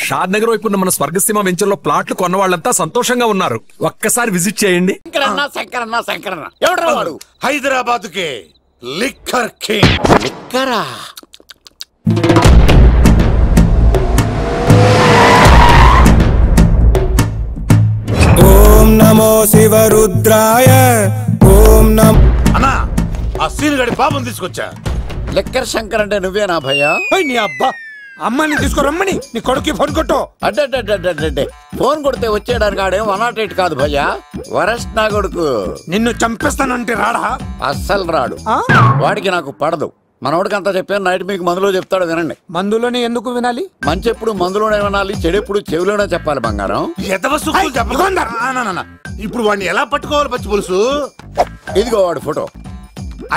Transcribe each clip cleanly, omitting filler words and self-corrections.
షాద్ నగర్ వైపు ఉన్న మన స్వర్గసీమ వెంచర్ లో ప్లాట్లు కొన్న వాళ్ళంతా సంతోషంగా ఉన్నారు. ఒక్కసారి విజిట్ చేయండి. శంకరన్న ఎవడ్రా వాడు? హైదరాబాద్ కే లిక్కర్ కింగ్. లిక్కరా? ఓం నమో శివరుద్రాయ. ఓం నమో. అన్నా ఆ సీన్ గడి పాపం తీసుకొచ్చా. లిక్కర్ శంకర్ అంటే నువ్వేనా భయ్యా? నీ అబ్బా అమ్మని తీసుకురమ్మని నీ కొడుకు ఫోన్ కొట్టు. అడ్డే ఫోన్ కొడితే వచ్చేయడానికి ఆడేం 108 కాదు భయ్యా, వరస్ట్ నా కొడుకు. నిన్ను చంపేస్తానంటే రాడా? అస్సలు రాడు. వాడికి నాకు పడదు. మనోడికి అంతా చెప్పాను. నైట్ మీకు మందులో చెప్తాడు, వినండి. మందులోనే ఎందుకు వినాలి? మంచి ఎప్పుడు మందులోనే వినాలి, చెడు ఎప్పుడు చెవిలోనే చెప్పాలి బంగారం. ఇప్పుడు వాడిని ఎలా పట్టుకోవాలి పచ్చి పులుసు? ఇదిగో వాడు ఫోటో.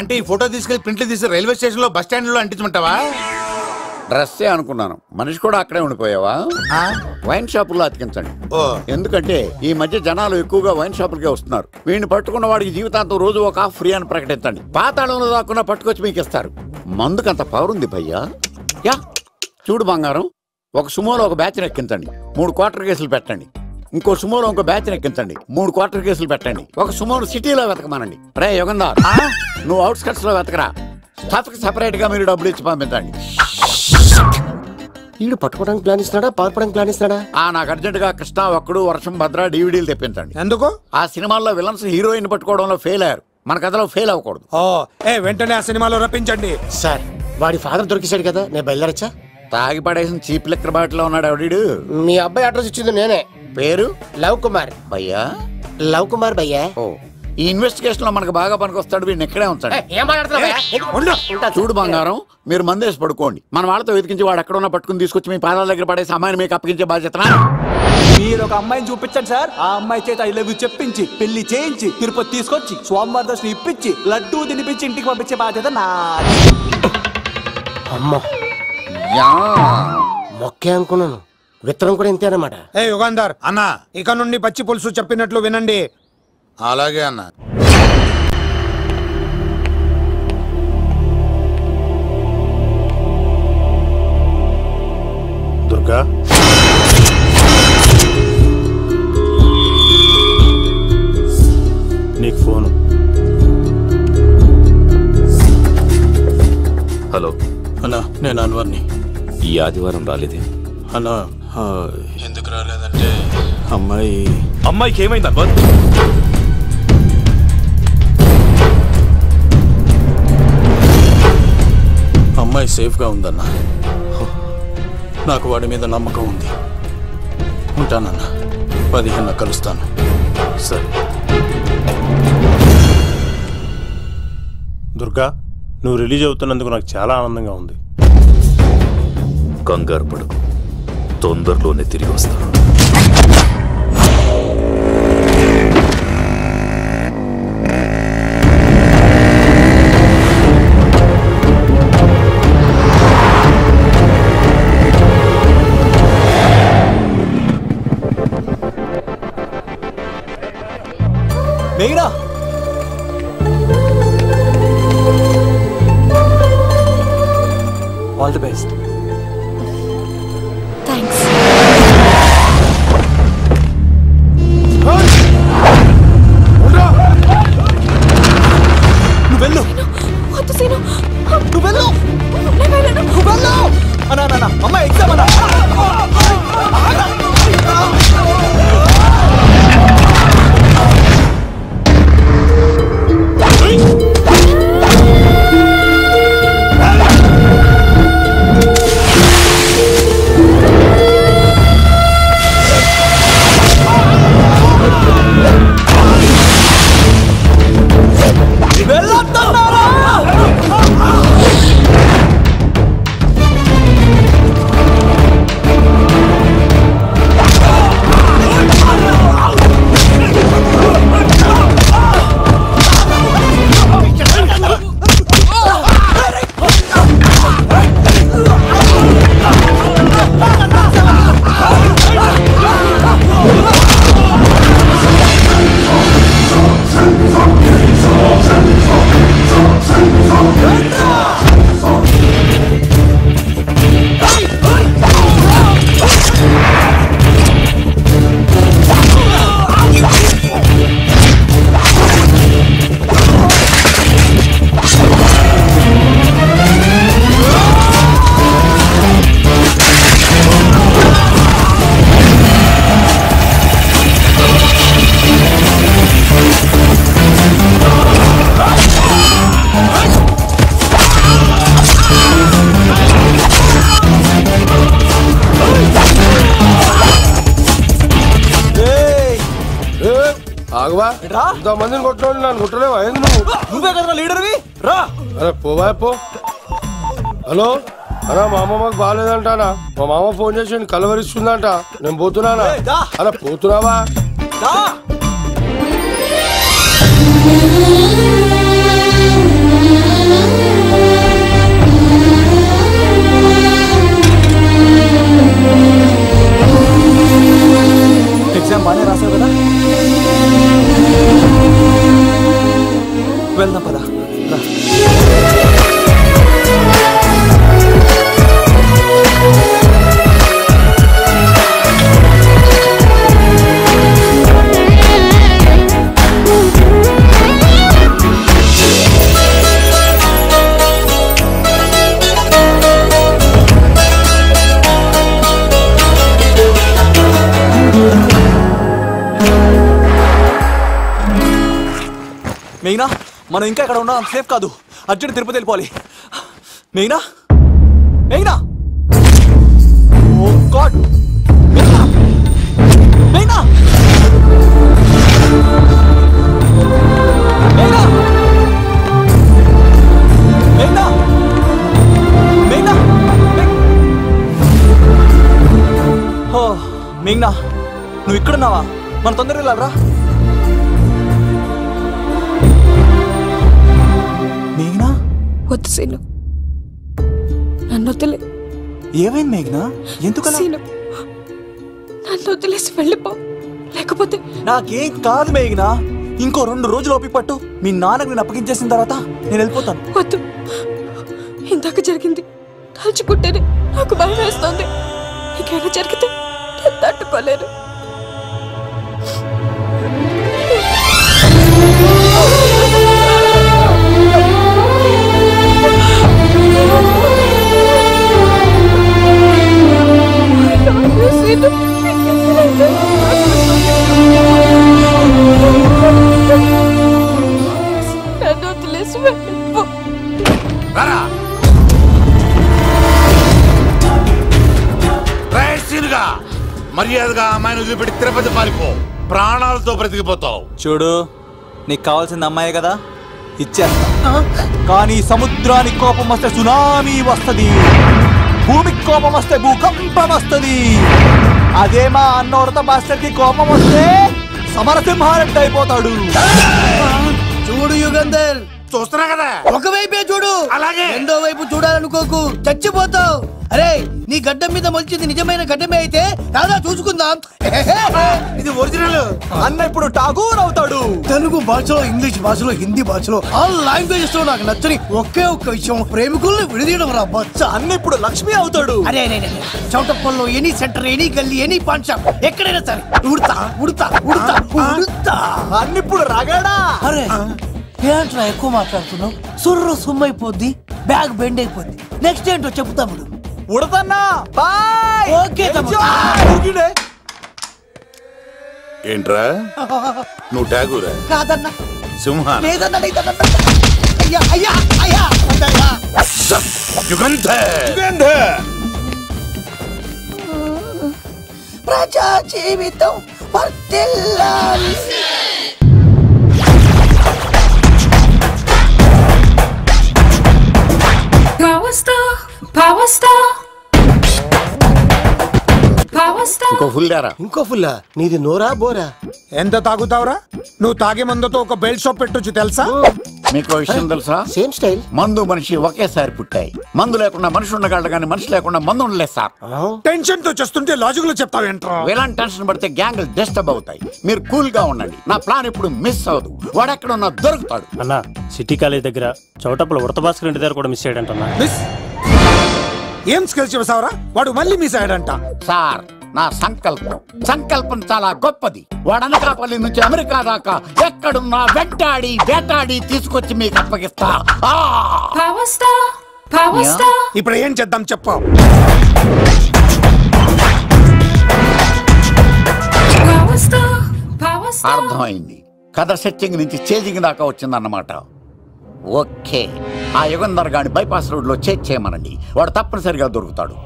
అంటే ఈ ఫోటో తీసుకెళ్లి ప్రింట్లు తీసి రైల్వే స్టేషన్ లో బస్ స్టాండ్ లో అంటించమంటావా? డ్రెస్సే అనుకున్నాను. మనిషి కూడా అక్కడే ఉండిపోయావా? వైన్ షాపుల్లో అతికించండి. ఎందుకంటే ఈ మధ్య జనాలు ఎక్కువగా వైన్ షాపులకే వస్తున్నారు. వీడిని పట్టుకున్న వాడికి జీవితాంతం రోజు ఒక ఆఫ్ ఫ్రీ అని ప్రకటించండి. పాతాళంలో దాక్కున్నా పట్టుకొచ్చి మీకు ఇస్తారు. మందుకంత పవర్ ఉంది భయ్యా. యా చూడు బంగారం, ఒక సుమోలో ఒక బ్యాచ్ ఎక్కించండి, 3 క్వార్టర్ కేసులు పెట్టండి. ఇంకో సుమోలో ఇంకో బ్యాచ్ ఎక్కించండి, 3 క్వార్టర్ కేసులు పెట్టండి. ఒక సుమోను సిటీలో వెతకమానండి. రే యుగంధర్, నువ్వు అవుట్స్కట్స్ లో వెతకరా. స్టాఫ్ కి సెపరేట్ గా మీరు డబ్బులు ఇచ్చి పంపించండి. వీడు పట్టుకోవడానికి ప్లాన్ ఇస్తున్నాడా, పాల్పడానికి ప్లాన్ ఇస్తున్నాడా? నాకు అర్జెంట్ గా కృష్ణ, ఒక్కడు, వర్షం, భద్ర డివిడీలు తెప్పించండి. ఎందుకు? ఆ సినిమాల్లో విలన్స్ హీరోయిన్ పట్టుకోవడంలో ఫెయిల్ అయ్యారు. మన కథలో ఫెయిల్ అవ్వకూడదు. వెంటనే ఆ సినిమాలో రప్పించండి. సార్ వాడి ఫాదర్ దొరికేశాడు కదా, నేను బయలుదేరచ్చా? తాగి పడేసిన చీప్ లెక్కర్ బాటిలో ఉన్నాడు ఎవడీడు? మీ అబ్బాయి అడ్రస్ ఇచ్చింది నేనే. పేరు? లవ్ కుమార్ భయ్యా. లవ్ కుమార్ భయ్యా. ఈ ఇన్వెస్టిగేషన్ లో మనకు బాగా పనికొస్తాడు. వీడిని ఎక్కడే ఉంచండి. చూడు బంగారం, మీరు మందేసి పడుకోండి. మన వాళ్ళతో వెతికించి వాడు ఎక్కడ ఉన్నా పట్టుకుని తీసుకొచ్చి మీ పాదాల దగ్గర పడేసి అమ్మాయిని మీకు అప్పగించే బాధ్యత. మీరు ఒక అమ్మాయిని చూపించండి సార్. ఆ అమ్మాయి చేత ఐ లవ్ యూ చెప్పించి పెళ్లి చేయించి తిరుపతి తీసుకొచ్చి స్వామివారి దర్శనం ఇప్పించి లడ్డూ తినిపించి ఇంటికి పంపించే బాధ్యత నాది. అమ్మా మొక్కే అనుకున్నాను, విత్తనం కూడా ఇంతే అన్నమాట. యుగంధర్ అన్నా, ఇక నుండి పచ్చి పులుసు చెప్పినట్లు వినండి. అలాగే అన్నా. దుర్గా, నీకు ఫోను. హలో అన్నా, నేను అన్వర్ని. ఈ ఆదివారం రాలేదే అన్నా? ఎందుకు రాలేదంటే అమ్మాయికి ఏమైంది అన్వర్? అమ్మాయి సేఫ్గా ఉందన్నా. నాకు వాడి మీద నమ్మకం ఉంది. ఉంటానన్నా, 15 కలుస్తాను. సరే. దుర్గా, నువ్వు రిలీజ్ అవుతున్నందుకు నాకు చాలా ఆనందంగా ఉంది. కంగారు పడకు, తొందరలోనే తిరిగి వస్తాను. మేఘనా, ఆల్ ది బెస్ట్. థ్యాంక్స్. నువ్వు వెళ్ళు. వద్దు సీను, నువ్వు వెళ్ళు. నేను వెళ్ళను. నువ్వు వెళ్ళు. అన్నా అమ్మ ఎగ్జామ్ అన్నా. ఆగవా రా. ఇంతమందిని కొట్టినోడు నన్ను కొట్టలేవా ఏంది నువ్వు? నువ్వే కదా లీడర్వి రా. అరే పోవా పో. హలో అన్నా మా అమ్మ మాకు బాగాలేదంటానా, మా మామ ఫోన్ చేసి కలవరిస్తుందంట, నేను పోతున్నానా? అలా పోతున్నావా? ఎగ్జామ్ బాగానే రాసావు కదా, వెళ్దాం పదా. మెయినా మనం ఇంకా ఇక్కడ ఉన్నాం, సేఫ్ కాదు. అర్జెంట్ తిరుపతి వెళ్ళిపోవాలి. మెయినా మెయినా ఓ గాడ్, మెయినా మెయినా మెయినా మెయినా మెయినా ఓ మెయినా, నువ్వు ఇక్కడున్నావా? మనం తొందరగా వెళ్ళాలరా. వద్దు సీను, నన్ను వదిలే. ఏమైంది మేఘ్నా? ఎందుకు సీను, నన్ను వదిలేసి వెళ్ళిపో, లేకపోతే. నాకేం కాదు మేఘ్నా, ఇంకో 2 రోజులు ఓపిక పట్టు. మీ నాన్నకు నేను అప్పగించేసిన తర్వాత నేను వెళ్ళిపోతాను. వద్దు, ఇందాక జరిగింది తలుచుకుంటేనే నాకు భయం వేస్తుంది. ఇంకేమైనా జరిగితే నేను తట్టుకోలేను. మర్యాదగా అమ్మాయిని వదిలిపెట్టి తిరుపతి పారిపో, ప్రాణాలతో బ్రతికిపోతావు. చూడు, నీకు కావాల్సింది అమ్మాయి కదా, ఇచ్చేస్తా. కానీ సముద్రానికి కోపం వస్తే సునామీ వస్తది, భూమికి కోపం వస్తే భూకంపం వస్తది. అదే మా అన్నోరత మాస్టర్ కి కోపం వస్తే సమరసింహారెడ్డి అయిపోతాడు. చూడు యుగంధర్, చూస్తున్నా కదా, ఒకవైపే చూడు, అలాగే రెండో వైపు చూడాలనుకోకు, చచ్చిపోతావు. అరే, నీ గడ్డం మీద మొలిచింది నిజమైన గడ్డమే అయితే రాదా చూసుకుందాం. ఇది ఒరిజినల్. అన్న ఇప్పుడు ఠాగూర్ అవుతాడు. తెలుగు భాషలో, ఇంగ్లీష్ భాషలో, హిందీ భాషలో, ఆల్ లాంగ్వేజెస్ లో నాకు నచ్చని ఒకే ఒక్క విషయం, ప్రేమికుల్ని విడదీయడం రా బచ్చ. అన్న ఇప్పుడు లక్ష్మి అవుతాడు. అరే చౌటప్పల్లో ఎనీ సెంటర్, ఎనీ గల్లీ, ఎనీ పాన్ షాప్, ఎక్కడైనా సరే ఉడతా ఉడతా ఉడతా ఉడతా. అన్న ఇప్పుడు రగడా. అరే ఏంట్రా ఎక్కువ మాట్లాడుతున్నావు? సుర్రు సుమ్మైపోద్ది, బ్యాగ్ బెండ్ అయిపోద్ది. నెక్స్ట్ ఏంటో చెప్పు తమ్ముడు. ఉడతన్నా బాయ్. ఓకే తమ్ముడు. ఏంట్రా నువ్వు ఠాగూరా? కాదన్నా, సింహాన్. లేదన్నా, లేదన్నా. అయ్యా అయ్యా అయ్యా యుగంధర్. ప్రజా జీవితం వర్ధిల్లాలి. ఇంకో ఫుల్లా? నీది నోరా బోరా? ఎంత తాగుతావురా? నువ్వు తాగే మందుతో ఒక బెల్ట్ షాప్ పెట్టొచ్చు తెలుసా? మీకు విషయం తెలుసా? Same style. మందు మనిషి ఒకేసారి పుట్టాయి. మందు లేకుండా మనిషి ఉండగలడు కానీ మనిషి లేకుండా మందు ఉండలేదు సార్. టెన్షన్ తో చేస్తుంటే లాజిక్ లో చెప్తావేంట్రా? ఎలాంటి టెన్షన్ పడితే గ్యాంగ్లు డిస్టర్బ్ అవుతాయి. మీరు కూల్ గా ఉండండి. నా ప్లాన్ ఇప్పుడు మిస్ అవ్వదు. వాడు ఎక్కడ ఉన్నా దొరుకుతాడు. అన్నా, సిటీ కాలేజ్ దగ్గర చౌటప్పుల ఉడత భాస్కర్ ఇంటి దగ్గర కూడా మిస్ అయ్యాడంట. మిస్ ఏం స్కిల్స్ చేసావరా? వాడు మళ్ళీ మిస్ అయ్యాడంట. సార్, నా సంకల్పం చాలా గొప్పది. వాడు అనకాపల్లి నుంచి అమెరికా దాకా ఎక్కడున్నా వెంటాడి వేటాడి తీసుకొచ్చి మీకు అప్పగిస్తా. ఇప్పుడు ఏం చేద్దాం చెప్పు. అర్థమైంది. కథ సెట్టింగ్ నుంచి చేజింగ్ దాకా వచ్చిందన్నమాట. ఓకే, ఆ యుగంధర్ గాని బైపాస్ రోడ్ లో చేయమనండి. వాడు తప్పనిసరిగా దొరుకుతాడు.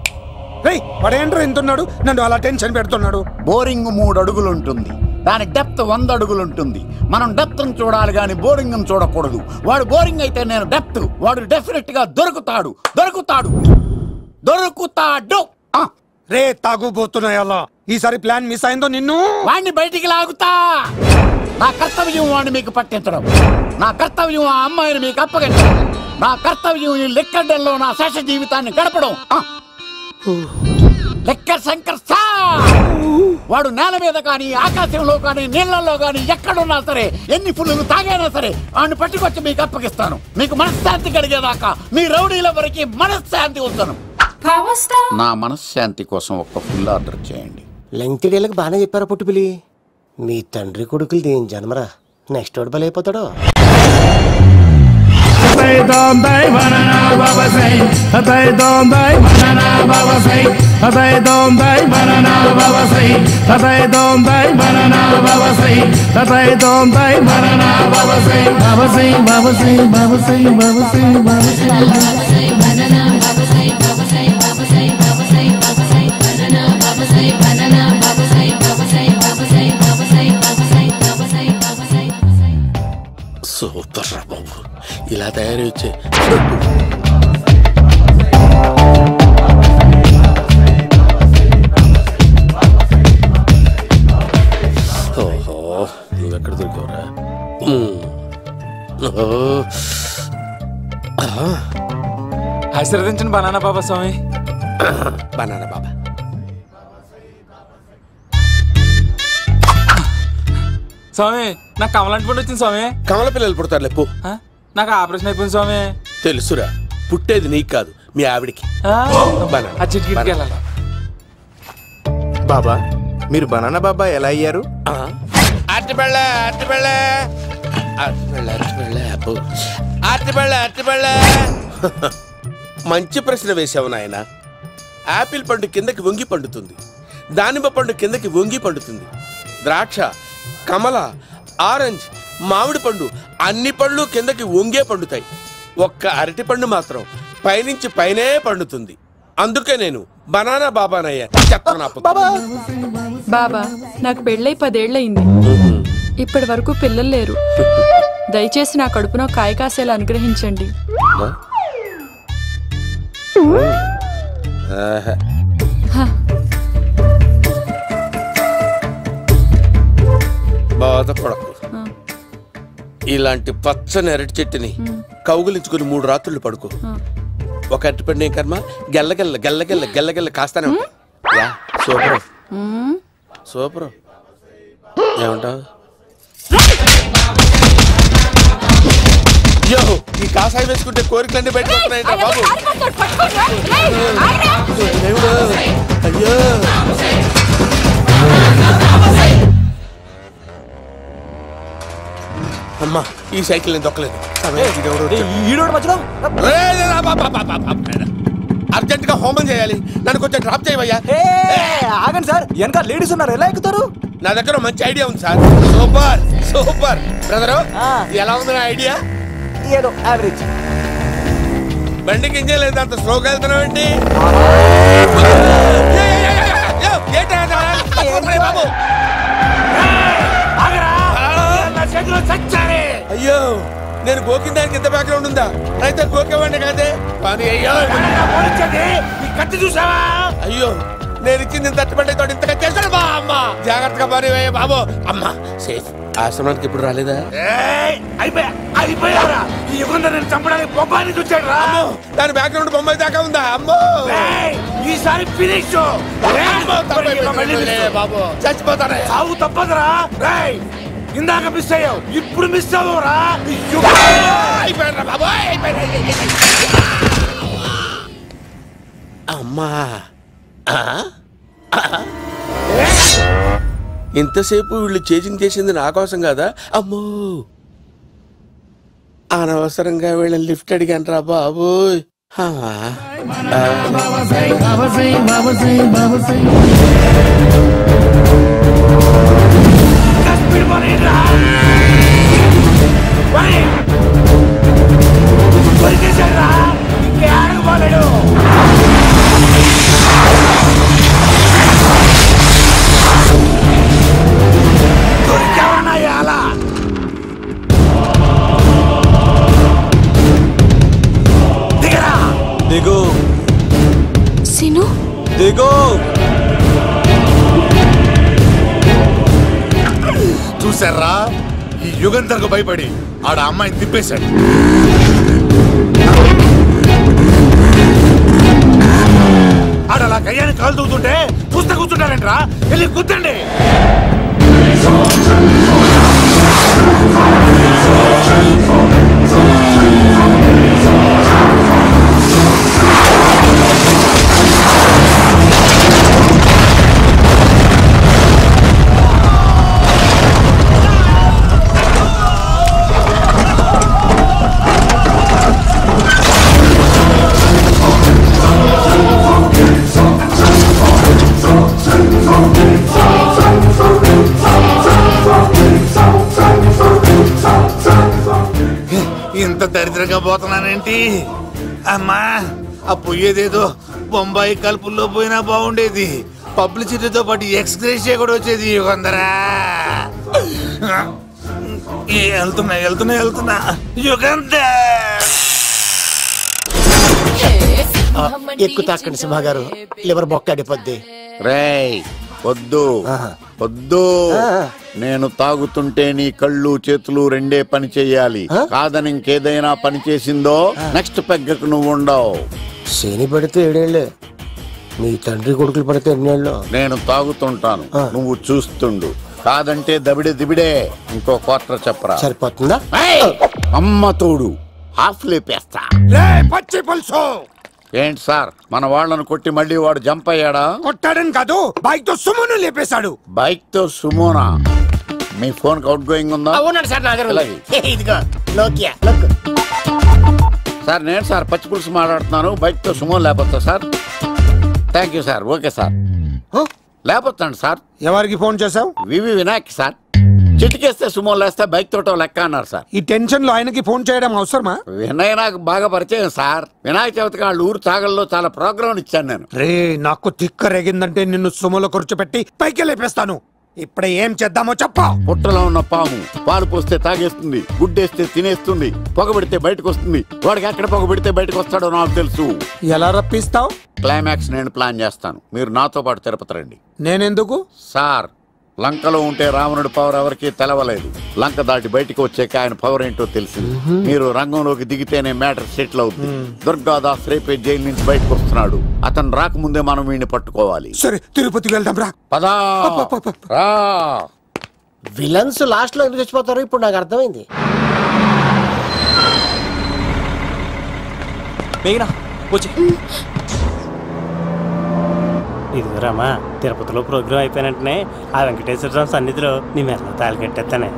వాడేంట్రా ఎంతున్నాడు? నన్ను అలా టెన్షన్ పెడుతున్నాడు. బోరింగ్ 3 అడుగులు ఉంటుంది. దాని డెప్త్ 100 అడుగులు ఉంటుంది. మనం డెప్త్ చూడాలి గాని బోరింగ్ చూడకూడదు. వాడు బోరింగ్ అయితే నేను డెప్త్. వాడు డెఫినెట్ గా దొరుకుతాడు. రే తాగుబోతున్నాయా, ఈసారి ప్లాన్ మిస్ అయిందో నిన్ను వాడిని బయటికి లాగుతా. నా కర్తవ్యం వాడిని మీకు పట్టించడం. నా కర్తవ్యం ఆ అమ్మాయిని మీకు అప్పగించడం. నా కర్తవ్యం ఈ లెక్కడ్డల్లో నా శేష జీవితాన్ని గడపడం. లెక్కర్ శంకర్ సార్ వాడు నేల మీద కానీ ఆకాశంలో కానీ నీళ్లలో కానీ ఎక్కడున్నా సరే, ఎన్ని ఫుల్లు తాగైనా సరే వాడిని పట్టుకొచ్చి మీకు అప్పగిస్తాను. మీకు మనశ్శాంతి కలిగేదాకా మీ రౌడీల వరకు మనశ్శాంతి ఉంచను. నా మనశ్శాంతి కోసం ఒక్క ఫుల్ ఆర్డర్ చేయండి. లెంగ్త్ డేలకు బాగానే చెప్పారా పుట్టుపిలి. మీ తండ్రి కొడుకులు దేని జన్మరా, నెక్స్ట్ వాడు బలైపోతాడో. సూపర్ రా బాబు, ఇలా తయారీ వచ్చే. ఓహో, నువ్వెక్కడ దొరికావురా? ఆశీర్వదించండి బనానా బాబా స్వామి. బనానా బాబా స్వామి, నాకు కమలాంటి పండు వచ్చింది స్వామి. కమల పిల్లలు పుడతారు లేపు. నాకు ఆపరేషన్ అయిపోయింది స్వామి. తెలుసురా, పుట్టేది నీకు కాదు మీ ఆవిడికి. బాబా, మీరు బనానా బాబా ఎలా అయ్యారు? మంచి ప్రశ్న వేశావు నాయన. ఆపిల్ పండు కిందకి వంగి పండుతుంది, దానిమ్మ పండు కిందకి వంగి పండుతుంది, ద్రాక్ష, కమల, ఆరెంజ్, మామిడి పండు అన్ని పళ్ళు కిందకి వంగే పండుతాయి. ఒక్క అరటి పండు మాత్రం పైనుంచి పైనే పండుతుంది. అందుకే నేను బనానా బాబానయ్యా. బాబా, నాకు పెళ్ళై 10 ఏళ్ళయింది. ఇప్పటి వరకు పిల్లలు లేరు. దయచేసి నా కడుపున కాయ కాసేలా అనుగ్రహించండి. బాధపడకు. ఇలాంటి పచ్చని అరటి చెట్టుని కౌగులించుకుని 3 రాత్రులు పడుకో. ఒక అరటి పండు ఏం కర్మ, గెల్లగెల్ల గెల్లగెల్ల గెల్లగెల్ల కాస్తానే ఉంటాయి. Super super. ఏమంటావు? యో, ఈ కాసాయి వేసుకుంటే కోరికలన్నీ బయటకు వస్తున్నాయంట బాబు. అయ్యో, అమ్మా, ఈ సైకిల్ నేను దొక్కలేదు. అర్జెంట్ గా హోమం చేయాలి, నన్ను కొంచెం డ్రాప్ చేయవయ్యా. ఆగండి సార్, వెనక లేడీస్ ఉన్నారు, ఎలా ఎక్కుతారు? నా దగ్గర మంచి ఐడియా ఉంది సార్. Super super. బ్రదరు, ఎలా ఉంది నా ఐడియా? ఏదో యావరేజ్. బండికి ఇంజన్ లేదు, అంత స్లోగా వెళ్తున్నావు ఏంటి? బాబు అయ్యో, నేను గోకిన దానికి ఇంత బ్యాక్గ్రౌండ్ ఉందా? అయితే గోకేవాడిని కాదే. కానీ అయ్యో, కత్తి చూసావా? అయ్యో, నేను ఇచ్చింది తట్టుబడి తోటి ఇంతగా చేశాను బా. అమ్మ జాగ్రత్తగా పని బాబు. అమ్మ సేఫ్. ఆశ్రమానికి ఇప్పుడు రాలేదా? నేను చంపడానికి బొమ్మాయిని చూచాడు రా. దాని బ్యాక్గ్రౌండ్ బొమ్మాయి దాకా ఉందా? అమ్మో, ఈసారి ఫినిష్ బాబు. చచ్చిపోతానే, సాగు తప్పదురా. ఇందాక మిస్ అయ్యావు, ఇప్పుడు మిస్ అవ్వరా. అమ్మా, ఇంతసేపు వీళ్ళు చేజింగ్ చేసింది నా కోసం కదా. అమ్మో, అనవసరంగా వీళ్ళని లిఫ్ట్ అడిగాను రా బాబు. చూసారా ఈ యుగంధర్కు భయపడి ఆడ అమ్మాయిని తిప్పేశాడు. ఆడ అలా కయ్యాన్ని కాలు తూగుతుంటే చూస్తే కూర్చుంటారంట్రా, వెళ్ళి కూర్చోండి. ఇంత దరిద్రంగా పోతున్నానేంటి అమ్మా? ఆ పోయేదేదో బొంబాయి కలుపుల్లో పోయినా బాగుండేది. పబ్లిసిటీతో పాటు ఎక్స్గ్రేషియా కూడా వచ్చేది. యుగంధరా వెళ్తున్నా యుగంధర్. ఎక్కువ తాకండి సింహ గారు, లివర్ బొక్క అడిపోద్ది. రేయ్ వద్దు వద్దు, నేను తాగుతుంటే నీ కళ్ళు చేతులు రెండే పని చెయ్యాలి. కాదని ఇంకేదైనా పని చేసిందో నెక్స్ట్ పెగ్గకు నువ్వు ఉండవు. శని పడితే 7 ఏళ్ళే, మీ తండ్రి కొడుకులు పడితే 8 ఏళ్ళు. నేను తాగుతుంటాను, నువ్వు చూస్తుండు. కాదంటే దబిడే దిబిడే. ఇంకో క్వార్టర్ చెప్పరా? సరిపోతుందా? అమ్మ తోడు హాఫ్ లేపేస్తా. పచ్చి పులుసు. ఏంటి సార్, మన వాళ్ళను కొట్టి మళ్ళీ వాడు జంప్ అయ్యాడా? కొట్టాడని కాదు, బైక్ తో సుమోను లేపేశాడు. బైక్ తో సుమోనా? మీ ఫోన్ అవుట్ గోయింగ్ ఉందా? అవునండి సార్, నా దగ్గర ఇదిగో నోకియా. సార్ నేను సార్ పచ్చి పులుసు మాట్లాడుతున్నాను. బైక్ తో సుమో లేపొచ్చా sir? Thank you sir. Okay sir, లేపొచ్చండి సార్. ఎవరికి ఫోన్ చేసావు? V V Vinayak sir. చిటికేస్తే సుమో లేస్తే బైక్ తోటో లెక్క అన్నారు సార్. ఈ టెన్షన్ లో ఆయనకి ఫోన్ చేయడం అవసరమా? వినయ్ నాకు బాగా పరిచయం సార్. వినాయక చవితికి వాళ్ళ ఊరు చాగల్లో చాలా ప్రోగ్రాం ఇచ్చాను నేను. రే నాకు తిక్క రేగిందంటే నిన్ను సుమోలో కూర్చోబెట్టి పైకి లేపేస్తాను. ఇప్పుడే ఏం చేద్దామో చెప్పా. పుట్టలో ఉన్న పాము పాలు పోస్తే తాగేస్తుంది, గుడ్డేస్తే తినేస్తుంది, పొగబెడితే బయటకు వస్తుంది. వాడికి ఎక్కడ పొగబెడితే బయటకు వస్తాడో నాకు తెలుసు. ఎలా రప్పిస్తావు? క్లైమాక్స్ నేను ప్లాన్ చేస్తాను, మీరు నాతో పాటు తిరుపతి రండి. నేనెందుకు? సార్ లంకలో ఉంటే రావణుడి పవర్ ఎవరికి తెలవలేదు. లంక దాటి బయటకు వచ్చాక ఆయన పవర్ ఏంటో తెలిసింది. మీరు రంగంలోకి దిగితేనే మ్యాటర్ సెటిల్ అవుతుంది. దుర్గాదాస్ రేపే జైలు నుంచి బయటకు వస్తున్నాడు. అతను రాకముందే మనం వీడిని పట్టుకోవాలి. సరే తిరుపతికి వెళ్దాం రా. పదా రా. విలన్స్ లాస్ట్ లో ఎందుకు చచ్చిపోతారు ఇప్పుడు నాకు అర్థమైంది. ఇదిగోరామా, తిరుపతిలో ప్రోగ్రాం అయిపోయినట్టునే ఆ వెంకటేశ్వర స్వామి సన్నిధిలో నీ మెల్ల తాళి కట్టేస్తానే.